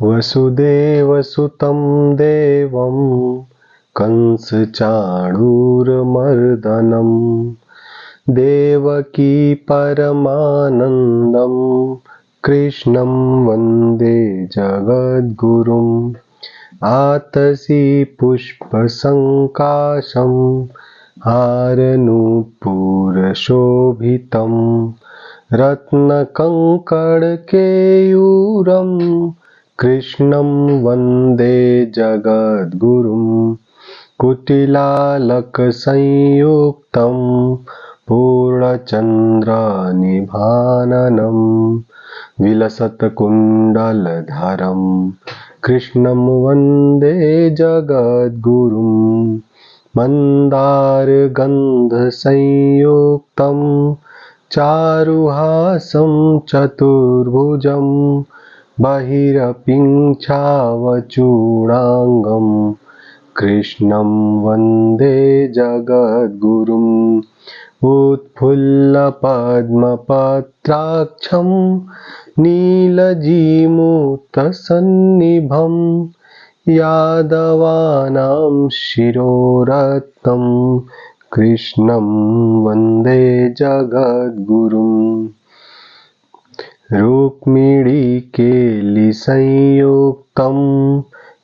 वसुदेवसुतं देवं कंसचाणूरमर्दनं देवकी परमानन्दं कृष्णं वन्दे जगद्गुरुम् आतसी पुष्पसङ्काशं हारनूपुरशोभितं रत्नकङ्कणकेयूरं कृष्णं वन्दे जगद्गुरुं कुटिलालकसंयुक्तं पूर्णचन्द्रनिभाननं विलसत्कुण्डलधरं कृष्णं वन्दे जगद्गुरुं मन्दारगन्धसंयुक्तं चारुहासं चतुर्भुजं बहिरपिञ्छावचूडाङ्गं कृष्णं वन्दे जगद्गुरुम् उत्फुल्लपद्मपत्राक्षं नीलजीमूतसन्निभं यादवानां शिरोरत्नं कृष्णं वन्दे जगद्गुरुम् रुक्मिणीकेलिसंयुक्तं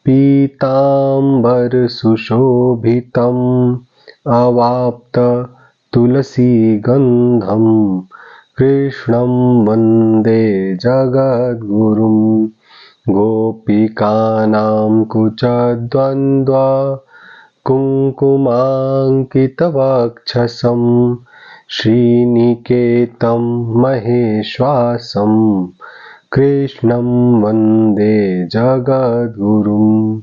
पीताम्बरसुशोभितम् अवाप्ततुलसीगन्धं कृष्णं वन्दे जगद्गुरुं गोपिकानां कुचद्वन्द्व कुङ्कुमाङ्कितवक्षसं श्रीनिकेतं महेश्वासं कृष्णं वन्दे जगद्गुरुम्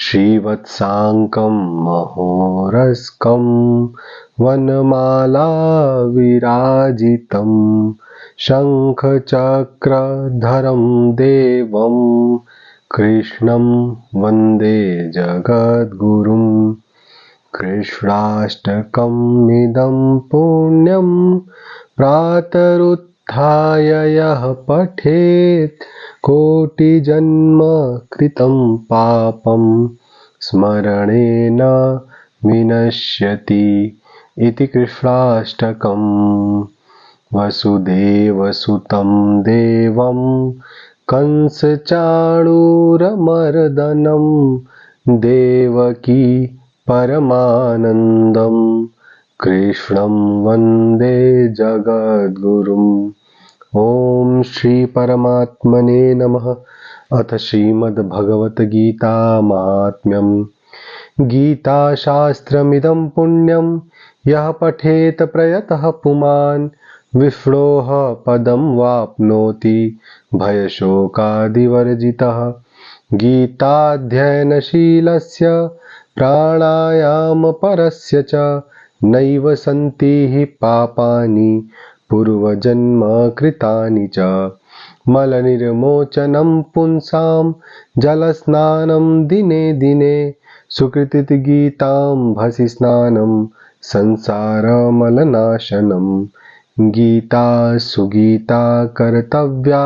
श्रीवत्साङ्कं महोरस्कं वनमाला विराजितं शङ्खचक्रधरं देवं कृष्णं वन्दे जगद्गुरुम् कृष्णाष्टकमिदं पुण्यं प्रातरुत्थाय यः पठेत् कोटिजन्म कृतं पापं स्मरणेन विनश्यति इति कृष्णाष्टकम् वसुदेवसुतं देवं कंसचाणूरमर्दनं देवकी परमानन्दं कृष्णं वन्दे जगद्गुरुम् ॐ श्री परमात्मने नमः। अथ श्रीमद्भगवद्गीता महात्म्यं गीताशास्त्रमिदं पुण्यं यः पठेत प्रयतः पुमान् विष्णोः पदं वाप्नोति भयशोकादिवर्जितः गीताध्ययनशीलस्य प्राणायामपरस्य च नैव सन्ति हि पापानि पूर्वजन्म कृतानि च मलनिर्मोचनं पुंसां जलस्नानं दिने दिने सुकृतिगीताम्भसि स्नानं संसारमलनाशनं गीता सुगीता कर्तव्या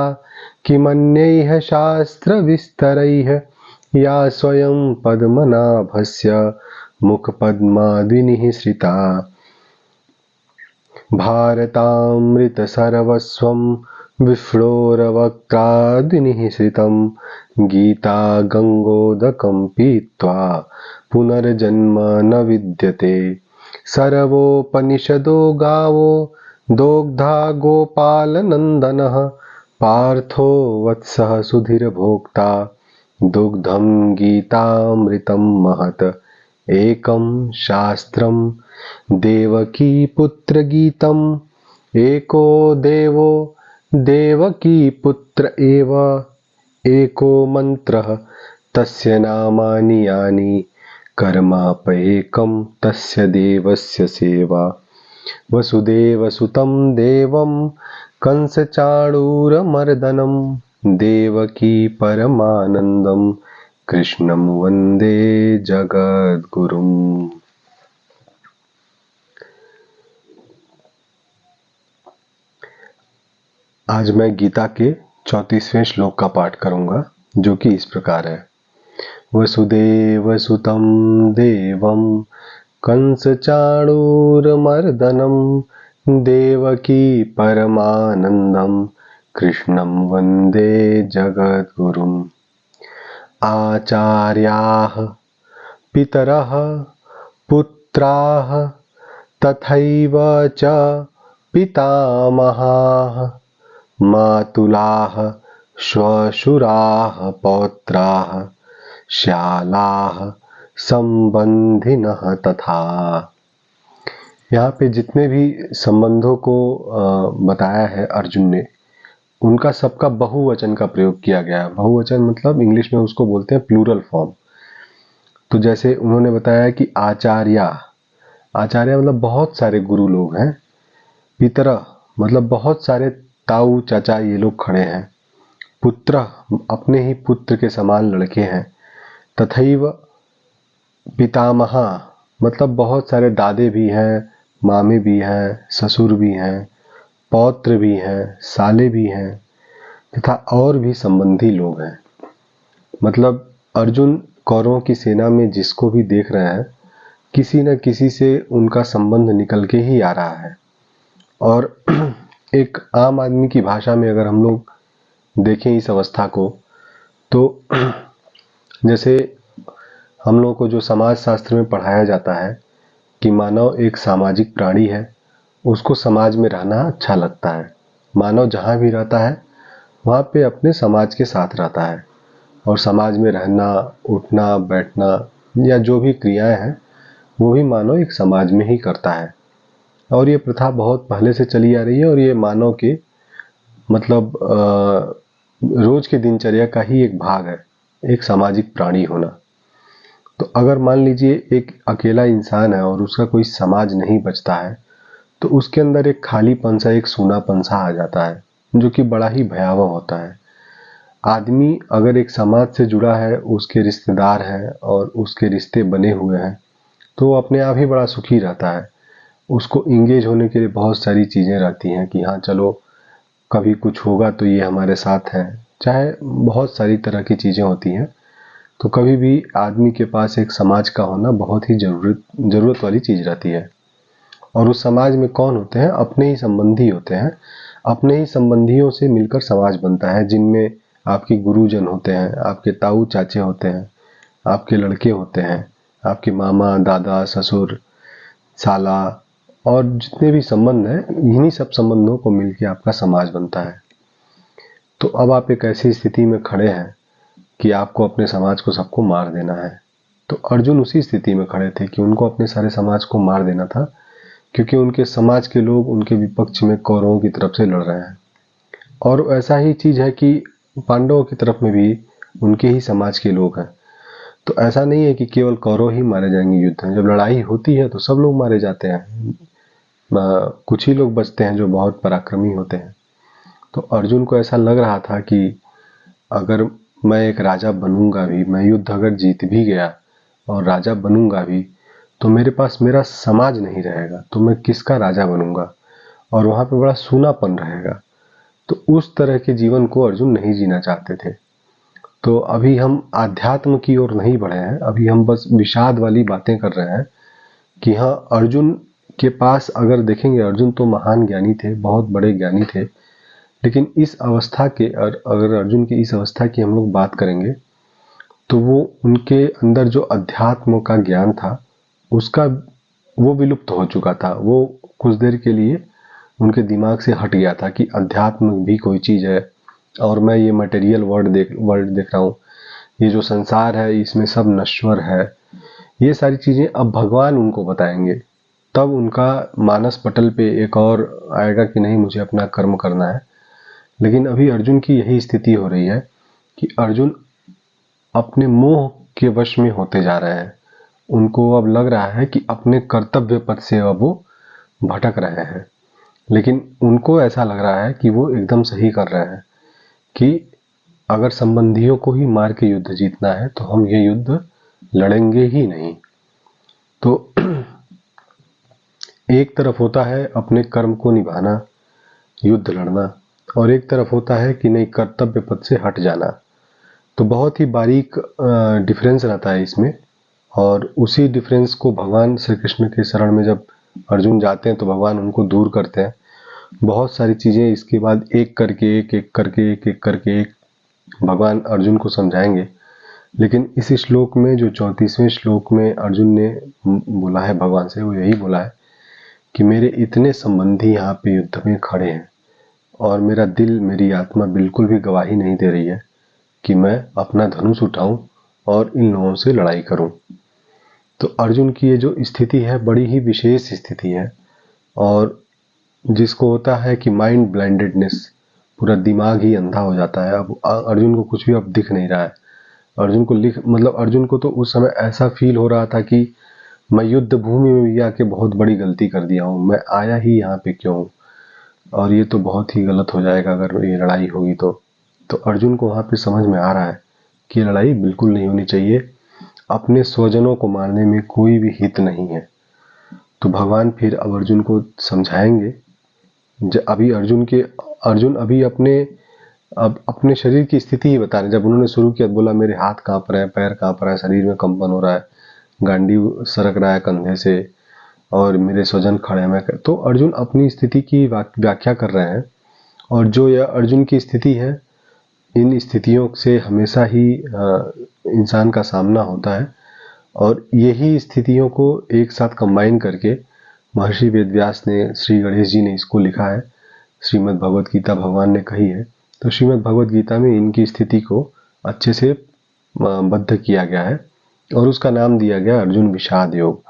किमन्यैः शास्त्रविस्तरैः या स्वयं पद्मनाभस्य मुखपद्माद्विनिःसृता भारतामृतसर्वस्वं विष्णोर्वक्त्राद्विनिःसृतं गीता गङ्गोदकं पीत्वा पुनर्जन्म न विद्यते सर्वोपनिषदो गावो दोग्धा गोपालनन्दनः पार्थो वत्सः सुधीर्भोक्ता दुग्धं गीतामृतं महत् एकं शास्त्रं देवकीपुत्रगीतम् एको देवो देवकीपुत्र एव एको मन्त्रः तस्य नामानि यानि कर्माप्येकं तस्य देवस्य सेवा वसुदेवसुतं देवं कंसचाणूरमर्दनं देवकी परमानन्दं कृष्णं वन्दे जगद्गुरुम्। आज मैं गीता के 34वें श्लोक का पाठ करूंगा। जो कि इस प्रकार है। वसुदेव सुतं देवं कंसचाणूरमर्दनं देवकी परमानंदं कृष्णं वंदे जगद्गुरुम्। आचार्याः पितरः पुत्राः तथैव च पितामहाः मातुलाः श्वशुराः पौत्राः श्यालाः संबंधिनः तथा। यहाँ पे जितने भी संबंधों को बताया है अर्जुन ने, उनका सबका बहुवचन का प्रयोग किया गया है। बहुवचन मतलब इंग्लिश में उसको बोलते हैं प्लूरल फॉर्म। तो जैसे उन्होंने बताया कि आचार्य मतलब बहुत सारे गुरु लोग हैं। पितर मतलब बहुत सारे ताऊ चाचा ये लोग खड़े हैं। पुत्र अपने ही पुत्र के समान लड़के हैं। तथैव पितामह मतलब बहुत सारे दादे भी हैं, मामे भी हैं, ससुर भी हैं, पौत्र भी हैं, साले भी हैं तथा और भी संबंधी लोग हैं। मतलब अर्जुन कौरवों की सेना में जिसको भी देख रहे हैं, किसी न किसी से उनका संबंध निकल के ही आ रहा है। और एक आम आदमी की भाषा में अगर हम लोग देखें इस अवस्था को, तो जैसे हम लोगों को जो समाज शास्त्र में पढ़ाया जाता है कि मानव एक सामाजिक प्राणी है, उसको समाज में रहना अच्छा लगता है। मानव जहाँ भी रहता है वहाँ पे अपने समाज के साथ रहता है और समाज में रहना, उठना, बैठना या जो भी क्रियाएं हैं वो भी मानव एक समाज में ही करता है। और ये प्रथा बहुत पहले से चली आ रही है और ये मानव के मतलब रोज के दिनचर्या का ही एक भाग है, एक सामाजिक प्राणी होना। तो अगर मान लीजिए एक अकेला इंसान है और उसका कोई समाज नहीं बचता है, तो उसके अंदर एक खालीपन सा, एक सूनापन सा आ जाता है, जो कि बड़ा ही भयावह होता है। आदमी अगर एक समाज से जुड़ा है, उसके रिश्तेदार हैं और उसके रिश्ते बने हुए हैं, तो वो अपने आप ही बड़ा सुखी रहता है। उसको इंगेज होने के लिए बहुत सारी चीज़ें रहती हैं कि हाँ चलो कभी कुछ होगा तो ये हमारे साथ हैं, चाहे बहुत सारी तरह की चीज़ें होती हैं। तो कभी भी आदमी के पास एक समाज का होना बहुत ही ज़रूरत वाली चीज़ रहती है। और उस समाज में कौन होते हैं? अपने ही संबंधी होते हैं। अपने ही संबंधियों से मिलकर समाज बनता है, जिनमें आपके गुरुजन होते हैं, आपके ताऊ चाचे होते हैं, आपके लड़के होते हैं, आपके मामा, दादा, ससुर, साला और जितने भी संबंध हैं, इन्हीं सब संबंधों को मिलकर आपका समाज बनता है। तो अब आप एक ऐसी स्थिति में खड़े हैं कि आपको अपने समाज को सबको मार देना है। तो अर्जुन उसी स्थिति में खड़े थे कि उनको अपने सारे समाज को मार देना था, क्योंकि उनके समाज के लोग उनके विपक्ष में कौरवों की तरफ से लड़ रहे हैं। और ऐसा ही चीज़ है कि पांडवों की तरफ में भी उनके ही समाज के लोग हैं। तो ऐसा नहीं है कि केवल कौरव ही मारे जाएंगे युद्ध में। जब लड़ाई होती है तो सब लोग मारे जाते हैं, कुछ ही लोग बचते हैं जो बहुत पराक्रमी होते हैं। तो अर्जुन को ऐसा लग रहा था कि अगर मैं एक राजा बनूंगा भी, मैं युद्ध अगर जीत भी गया और राजा बनूंगा भी, तो मेरे पास मेरा समाज नहीं रहेगा, तो मैं किसका राजा बनूंगा, और वहां पे बड़ा सूनापन रहेगा। तो उस तरह के जीवन को अर्जुन नहीं जीना चाहते थे। तो अभी हम आध्यात्म की ओर नहीं बढ़े हैं, अभी हम बस विषाद वाली बातें कर रहे हैं कि हाँ, अर्जुन के पास अगर देखेंगे, अर्जुन तो महान ज्ञानी थे, बहुत बड़े ज्ञानी थे, लेकिन इस अवस्था के, अगर अर्जुन की इस अवस्था की हम लोग बात करेंगे, तो वो उनके अंदर जो अध्यात्म का ज्ञान था उसका वो विलुप्त हो चुका था। वो कुछ देर के लिए उनके दिमाग से हट गया था कि अध्यात्म भी कोई चीज़ है और मैं ये मटेरियल वर्ल्ड देख रहा हूँ, ये जो संसार है इसमें सब नश्वर है। ये सारी चीज़ें अब भगवान उनको बताएंगे, तब उनका मानस पटल पे एक और आएगा कि नहीं, मुझे अपना कर्म करना है। लेकिन अभी अर्जुन की यही स्थिति हो रही है कि अर्जुन अपने मोह के वश में होते जा रहे हैं। उनको अब लग रहा है कि अपने कर्तव्य पथ से अब वो भटक रहे हैं, लेकिन उनको ऐसा लग रहा है कि वो एकदम सही कर रहे हैं कि अगर संबंधियों को ही मार के युद्ध जीतना है तो हम ये युद्ध लड़ेंगे ही नहीं। तो एक तरफ होता है अपने कर्म को निभाना, युद्ध लड़ना, और एक तरफ होता है कि नहीं, कर्तव्य पथ से हट जाना। तो बहुत ही बारीक डिफरेंस रहता है इसमें, और उसी डिफरेंस को भगवान श्री कृष्ण के शरण में जब अर्जुन जाते हैं तो भगवान उनको दूर करते हैं। बहुत सारी चीज़ें इसके बाद एक एक करके भगवान अर्जुन को समझाएंगे। लेकिन इस श्लोक में जो 34वें श्लोक में अर्जुन ने बोला है भगवान से, वो यही बोला है कि मेरे इतने संबंधी यहाँ पे युद्ध में खड़े हैं और मेरा दिल, मेरी आत्मा बिल्कुल भी गवाही नहीं दे रही है कि मैं अपना धनुष उठाऊं और इन लोगों से लड़ाई करूं। तो अर्जुन की ये जो स्थिति है बड़ी ही विशेष स्थिति है, और जिसको होता है कि माइंड ब्लाइंडेडनेस, पूरा दिमाग ही अंधा हो जाता है। अब अर्जुन को कुछ भी अब दिख नहीं रहा है। अर्जुन को तो उस समय ऐसा फील हो रहा था कि मैं युद्ध भूमि में भी आके बहुत बड़ी गलती कर दिया हूँ, मैं आया ही यहाँ पे क्यों हूँ, और ये तो बहुत ही गलत हो जाएगा अगर ये लड़ाई होगी तो अर्जुन को वहाँ पे समझ में आ रहा है कि लड़ाई बिल्कुल नहीं होनी चाहिए, अपने स्वजनों को मारने में कोई भी हित नहीं है। तो भगवान फिर अब अर्जुन को समझाएंगे। अर्जुन अभी अपने शरीर की स्थिति ही बता रहे। जब उन्होंने शुरू किया, बोला मेरे हाथ कांप रहे हैं, पैर कांप रहा है, शरीर में कंपन हो रहा है, गांडी सरक रहा है कंधे से, और मेरे स्वजन खड़े हैं। तो अर्जुन अपनी स्थिति की व्याख्या कर रहे हैं, और जो यह अर्जुन की स्थिति है, इन स्थितियों से हमेशा ही इंसान का सामना होता है, और यही स्थितियों को एक साथ कंबाइन करके महर्षि वेदव्यास ने, श्री गणेश जी ने इसको लिखा है। श्रीमद् भगवत गीता भगवान ने कही है, तो श्रीमद् भगवत गीता में इनकी स्थिति को अच्छे से बद्ध किया गया है, और उसका नाम दिया गया अर्जुन विषाद योग,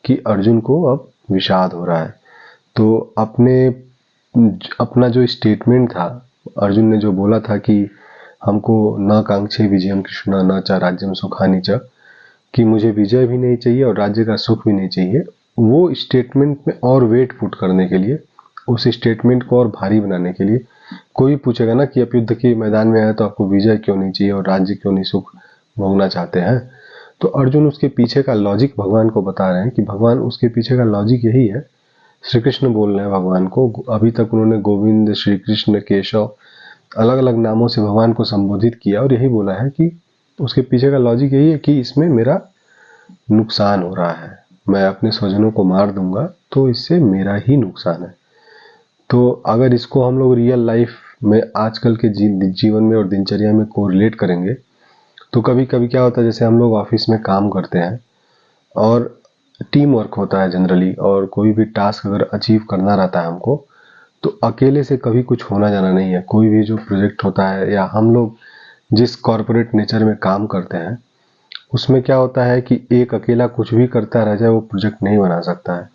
कि अर्जुन को अब विषाद हो रहा है। तो अपना जो स्टेटमेंट था, अर्जुन ने जो बोला था कि हमको न कांक्षे विजयम कृष्ण न च राज्यम सुखानि च, कि मुझे विजय भी नहीं चाहिए और राज्य का सुख भी नहीं चाहिए, वो स्टेटमेंट में और वेट पुट करने के लिए, उस स्टेटमेंट को और भारी बनाने के लिए, कोई पूछेगा ना कि आप युद्ध के मैदान में आए तो आपको विजय क्यों नहीं चाहिए और राज्य क्यों नहीं सुख भोगना चाहते हैं, तो अर्जुन उसके पीछे का लॉजिक भगवान को बता रहे हैं कि भगवान उसके पीछे का लॉजिक यही है। श्री कृष्ण बोल रहे हैं भगवान को, अभी तक उन्होंने गोविंद, श्री कृष्ण, केशव अलग अलग नामों से भगवान को संबोधित किया, और यही बोला है कि उसके पीछे का लॉजिक यही है कि इसमें मेरा नुकसान हो रहा है, मैं अपने स्वजनों को मार दूंगा तो इससे मेरा ही नुकसान है। तो अगर इसको हम लोग रियल लाइफ में आजकल के जीवन में और दिनचर्या में कोरिलेट करेंगे, तो कभी कभी क्या होता है, जैसे हम लोग ऑफिस में काम करते हैं और टीम वर्क होता है जनरली, और कोई भी टास्क अगर अचीव करना रहता है हमको, तो अकेले से कभी कुछ होना जाना नहीं है। कोई भी जो प्रोजेक्ट होता है, या हम लोग जिस कॉर्पोरेट नेचर में काम करते हैं, उसमें क्या होता है कि एक अकेला कुछ भी करता रह जाए वो प्रोजेक्ट नहीं बना सकता है।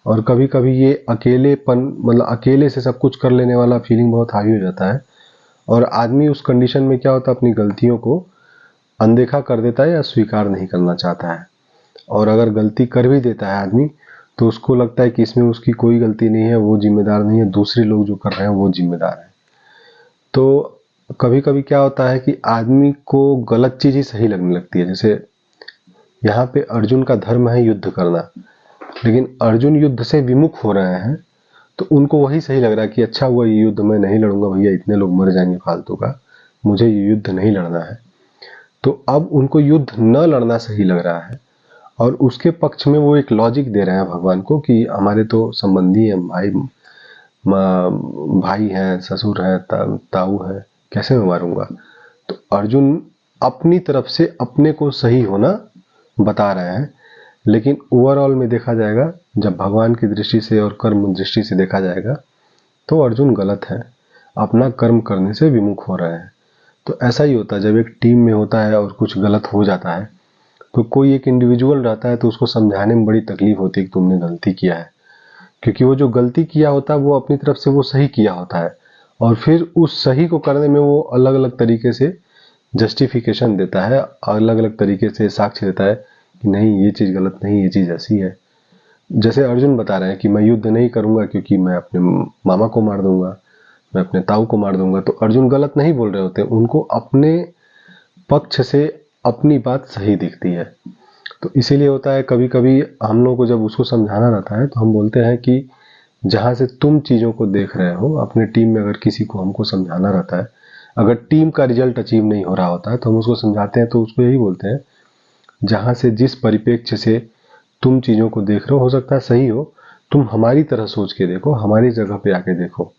और कभी कभी ये अकेलेपन, मतलब अकेले से सब कुछ कर लेने वाला फीलिंग बहुत हावी हो जाता है, और आदमी उस कंडीशन में क्या होता है, अपनी गलतियों को अनदेखा कर देता है या स्वीकार नहीं करना चाहता है। और अगर गलती कर भी देता है आदमी, तो उसको लगता है कि इसमें उसकी कोई गलती नहीं है, वो जिम्मेदार नहीं है, दूसरे लोग जो कर रहे हैं वो जिम्मेदार है। तो कभी कभी क्या होता है कि आदमी को गलत चीज ही सही लगने लगती है। जैसे यहाँ पे अर्जुन का धर्म है युद्ध करना, लेकिन अर्जुन युद्ध से विमुख हो रहे हैं, तो उनको वही सही लग रहा है कि अच्छा हुआ ये युद्ध मैं नहीं लड़ूंगा, भैया इतने लोग मर जाएंगे फालतू का, मुझे ये युद्ध नहीं लड़ना है। तो अब उनको युद्ध न लड़ना सही लग रहा है, और उसके पक्ष में वो एक लॉजिक दे रहे हैं भगवान को कि हमारे तो संबंधी हैं, भाई हैं, ससुर हैं, ताऊ है, कैसे मैं मारूंगा। तो अर्जुन अपनी तरफ से अपने को सही होना बता रहे हैं, लेकिन ओवरऑल में देखा जाएगा, जब भगवान की दृष्टि से और कर्म दृष्टि से देखा जाएगा, तो अर्जुन गलत है, अपना कर्म करने से विमुख हो रहे हैं। तो ऐसा ही होता है जब एक टीम में होता है और कुछ गलत हो जाता है, तो कोई एक इंडिविजुअल रहता है तो उसको समझाने में बड़ी तकलीफ होती है कि तुमने गलती किया है, क्योंकि वो जो गलती किया होता है वो अपनी तरफ से वो सही किया होता है, और फिर उस सही को करने में वो अलग अलग तरीके से जस्टिफिकेशन देता है, अलग अलग तरीके से साक्ष्य देता है कि नहीं ये चीज़ गलत नहीं, ये चीज़ ऐसी है। जैसे अर्जुन बता रहे हैं कि मैं युद्ध नहीं करूंगा क्योंकि मैं अपने मामा को मार दूंगा, मैं अपने ताऊ को मार दूंगा। तो अर्जुन गलत नहीं बोल रहे होते, उनको अपने पक्ष से अपनी बात सही दिखती है। तो इसीलिए होता है कभी कभी हम लोगों को जब उसको समझाना रहता है तो हम बोलते हैं कि जहाँ से तुम चीज़ों को देख रहे हो, अपने टीम में अगर किसी को हमको समझाना रहता है, अगर टीम का रिजल्ट अचीव नहीं हो रहा होता है तो हम उसको समझाते हैं, तो उसको यही बोलते हैं, जहां से जिस परिप्रेक्ष्य से तुम चीजों को देख रहे हो सकता है सही हो, तुम हमारी तरह सोच के देखो, हमारी जगह पे आके देखो।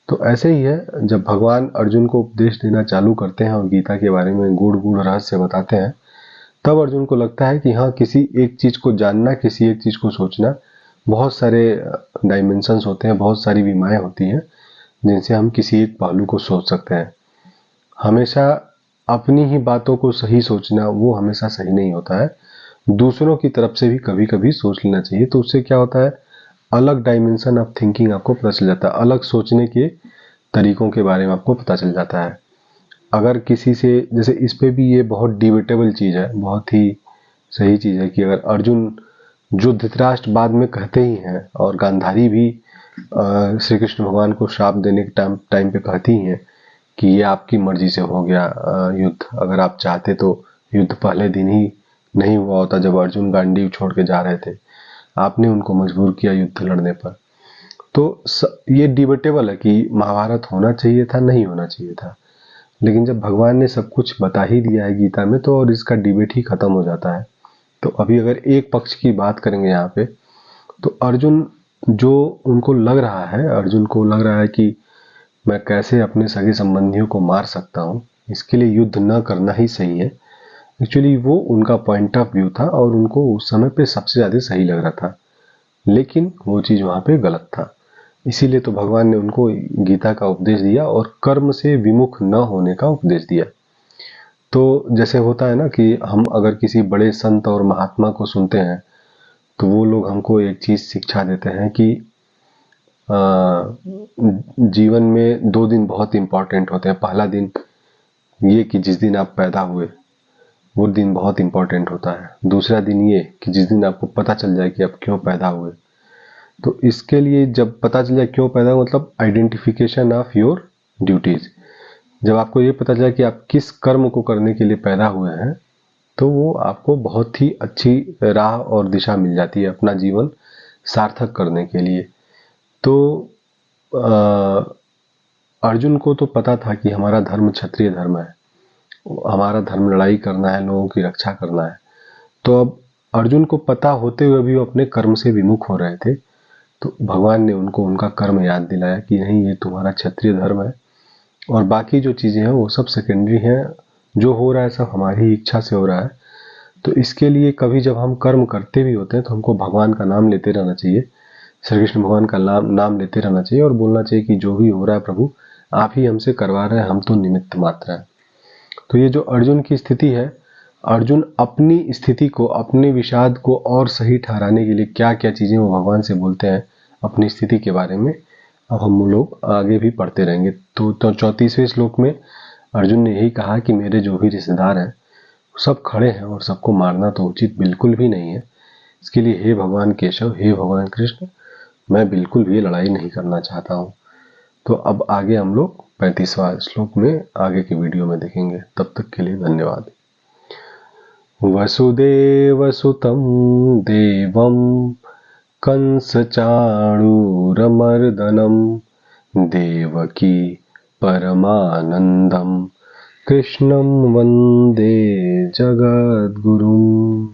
तो ऐसे ही है, जब भगवान अर्जुन को उपदेश देना चालू करते हैं और गीता के बारे में गूढ़ गूढ़ रहस्य बताते हैं, तब अर्जुन को लगता है कि हाँ, किसी एक चीज को जानना, किसी एक चीज को सोचना, बहुत सारे डायमेंशंस होते हैं, बहुत सारी विमाएं होती हैं जिनसे हम किसी एक पहलू को सोच सकते हैं। हमेशा अपनी ही बातों को सही सोचना वो हमेशा सही नहीं होता है, दूसरों की तरफ से भी कभी कभी सोच लेना चाहिए। तो उससे क्या होता है, अलग डायमेंशन ऑफ थिंकिंग आपको पता चल जाता है, अलग सोचने के तरीकों के बारे में आपको पता चल जाता है। अगर किसी से, जैसे इस पे भी ये बहुत डिबेटेबल चीज है, बहुत ही सही चीज है कि अगर अर्जुन, जो धृतराष्ट्र बाद में कहते ही हैं और गांधारी भी श्री कृष्ण भगवान को श्राप देने के टाइम पे कहती हैं कि ये आपकी मर्जी से हो गया युद्ध, अगर आप चाहते तो युद्ध पहले दिन ही नहीं हुआ होता जब अर्जुन गांडीव छोड़ के जा रहे थे, आपने उनको मजबूर किया युद्ध लड़ने पर। तो ये डिबेटेबल है कि महाभारत होना चाहिए था, नहीं होना चाहिए था, लेकिन जब भगवान ने सब कुछ बता ही दिया है गीता में, तो और इसका डिबेट ही खत्म हो जाता है। तो अभी अगर एक पक्ष की बात करेंगे यहाँ पे, तो अर्जुन, जो उनको लग रहा है, अर्जुन को लग रहा है कि मैं कैसे अपने सगे संबंधियों को मार सकता हूँ, इसके लिए युद्ध न करना ही सही है। एक्चुअली वो उनका पॉइंट ऑफ व्यू था और उनको उस समय पे सबसे ज्यादा सही लग रहा था, लेकिन वो चीज वहां पे गलत था। इसीलिए तो भगवान ने उनको गीता का उपदेश दिया और कर्म से विमुख न होने का उपदेश दिया। तो जैसे होता है ना कि हम अगर किसी बड़े संत और महात्मा को सुनते हैं, तो वो लोग हमको एक चीज शिक्षा देते हैं कि जीवन में 2 दिन बहुत इंपॉर्टेंट होते हैं। पहला दिन ये कि जिस दिन आप पैदा हुए, वो दिन बहुत इंपॉर्टेंट होता है। दूसरा दिन ये कि जिस दिन आपको पता चल जाए कि आप क्यों पैदा हुए। तो इसके लिए जब पता चल जाए क्यों पैदा हुए, मतलब आइडेंटिफिकेशन ऑफ योर ड्यूटीज, जब आपको ये पता चला कि आप किस कर्म को करने के लिए पैदा हुए हैं, तो वो आपको बहुत ही अच्छी राह और दिशा मिल जाती है अपना जीवन सार्थक करने के लिए। तो अर्जुन को तो पता था कि हमारा धर्म क्षत्रिय धर्म है, हमारा धर्म लड़ाई करना है, लोगों की रक्षा करना है। तो अब अर्जुन को पता होते हुए भी वो अपने कर्म से विमुख हो रहे थे, तो भगवान ने उनको उनका कर्म याद दिलाया कि नहीं, ये तुम्हारा क्षत्रिय धर्म है और बाकी जो चीजें हैं वो सब सेकेंडरी हैं, जो हो रहा है सब हमारी इच्छा से हो रहा है। तो इसके लिए कभी जब हम कर्म करते भी होते हैं तो हमको भगवान का नाम लेते रहना चाहिए, श्री कृष्ण भगवान का नाम लेते रहना चाहिए और बोलना चाहिए कि जो भी हो रहा है प्रभु आप ही हमसे करवा रहे हैं, हम तो निमित्त मात्र हैं। तो ये जो अर्जुन की स्थिति है, अर्जुन अपनी स्थिति को, अपने विषाद को और सही ठहराने के लिए क्या क्या चीजें वो भगवान से बोलते हैं अपनी स्थिति के बारे में, अब हम लोग आगे भी पढ़ते रहेंगे। तो 34वें श्लोक में अर्जुन ने यही कहा कि मेरे जो भी रिश्तेदार हैं सब खड़े हैं और सबको मारना तो उचित बिल्कुल भी नहीं है। इसके लिए हे भगवान केशव, हे भगवान कृष्ण, मैं बिल्कुल भी लड़ाई नहीं करना चाहता हूँ। तो अब आगे हम लोग 35वां श्लोक में आगे की वीडियो में देखेंगे। तब तक के लिए धन्यवाद। वसुदेवसुतं देवं कंसचाणूरमर्दनं देवकी परमानंदं कृष्णं वंदे जगद्गुरुम्।